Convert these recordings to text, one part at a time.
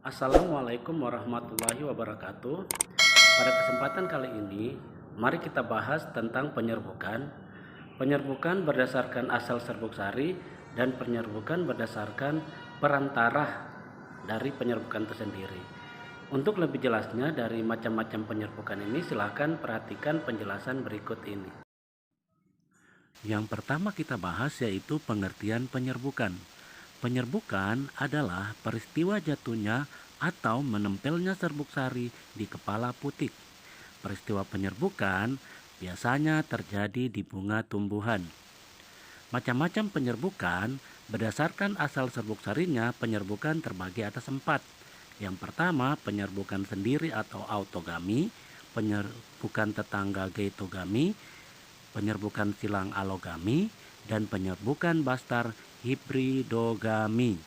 Assalamualaikum warahmatullahi wabarakatuh. Pada kesempatan kali ini, mari kita bahas tentang penyerbukan. Penyerbukan berdasarkan asal serbuk sari dan penyerbukan berdasarkan perantara dari penyerbukan itu sendiri. Untuk lebih jelasnya dari macam-macam penyerbukan ini, silakan perhatikan penjelasan berikut ini. Yang pertama kita bahas yaitu pengertian penyerbukan. Penyerbukan adalah peristiwa jatuhnya atau menempelnya serbuk sari di kepala putik. Peristiwa penyerbukan biasanya terjadi di bunga tumbuhan. Macam-macam penyerbukan berdasarkan asal serbuk sarinya, penyerbukan terbagi atas 4. Yang pertama, penyerbukan sendiri atau autogami, penyerbukan tetangga geitogami, penyerbukan silang alogami, dan penyerbukan bastar hibridogami.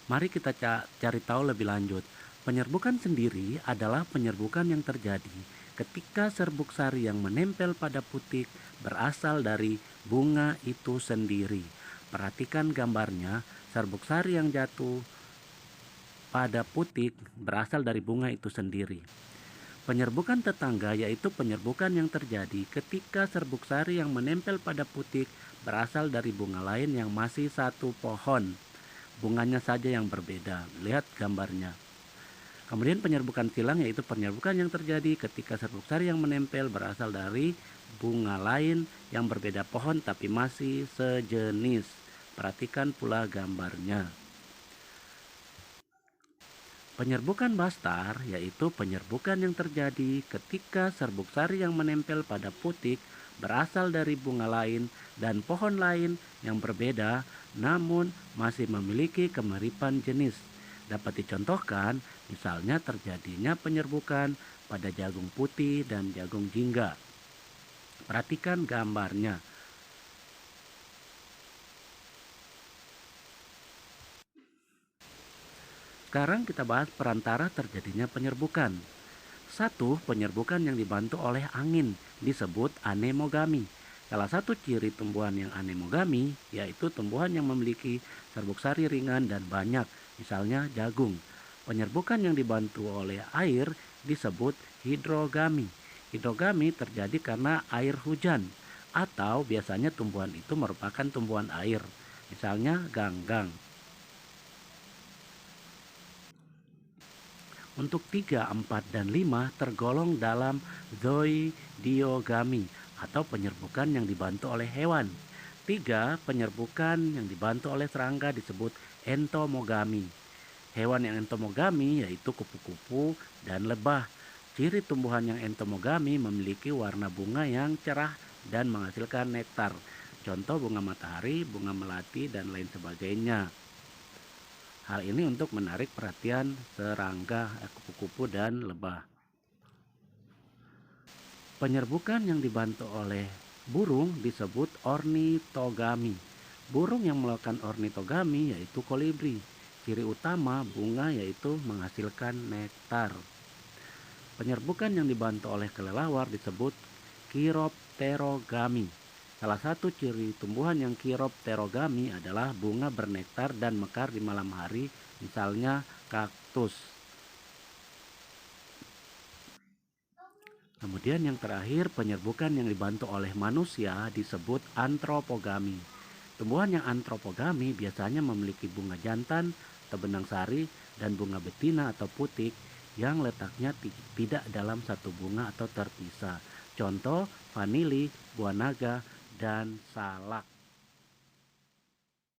Mari kita cari tahu lebih lanjut. Penyerbukan sendiri adalah penyerbukan yang terjadi ketika serbuk sari yang menempel pada putik berasal dari bunga itu sendiri. Perhatikan gambarnya, serbuk sari yang jatuh pada putik berasal dari bunga itu sendiri. Penyerbukan tetangga yaitu penyerbukan yang terjadi ketika serbuk sari yang menempel pada putik berasal dari bunga lain yang masih satu pohon. Bunganya saja yang berbeda. Lihat gambarnya. Kemudian penyerbukan silang yaitu penyerbukan yang terjadi ketika serbuk sari yang menempel berasal dari bunga lain yang berbeda pohon tapi masih sejenis. Perhatikan pula gambarnya. Penyerbukan bastar yaitu penyerbukan yang terjadi ketika serbuk sari yang menempel pada putik berasal dari bunga lain dan pohon lain yang berbeda namun masih memiliki kemiripan jenis. Dapat dicontohkan misalnya terjadinya penyerbukan pada jagung putih dan jagung jingga. Perhatikan gambarnya. Sekarang kita bahas perantara terjadinya penyerbukan. 1. Penyerbukan yang dibantu oleh angin disebut anemogami. Salah satu ciri tumbuhan yang anemogami yaitu tumbuhan yang memiliki serbuk sari ringan dan banyak, misalnya jagung. Penyerbukan yang dibantu oleh air disebut hidrogami. Hidrogami terjadi karena air hujan atau biasanya tumbuhan itu merupakan tumbuhan air, misalnya ganggang. Untuk 3, 4, dan 5 tergolong dalam zoidiogami atau penyerbukan yang dibantu oleh hewan. 3. Penyerbukan yang dibantu oleh serangga disebut entomogami. Hewan yang entomogami yaitu kupu-kupu dan lebah. Ciri tumbuhan yang entomogami memiliki warna bunga yang cerah dan menghasilkan nektar. Contoh bunga matahari, bunga melati, dan lain sebagainya. Hal ini untuk menarik perhatian serangga, kupu-kupu, dan lebah. Penyerbukan yang dibantu oleh burung disebut ornitogami. Burung yang melakukan ornitogami yaitu kolibri. Ciri utama bunga yaitu menghasilkan nektar. Penyerbukan yang dibantu oleh kelelawar disebut chiropterogami. Salah satu ciri tumbuhan yang chiropterogami adalah bunga bernektar dan mekar di malam hari, misalnya kaktus. Kemudian yang terakhir, penyerbukan yang dibantu oleh manusia disebut antropogami. Tumbuhan yang antropogami biasanya memiliki bunga jantan atau benang sari dan bunga betina atau putik yang letaknya tidak dalam satu bunga atau terpisah. Contoh vanili, buah naga, dan salak.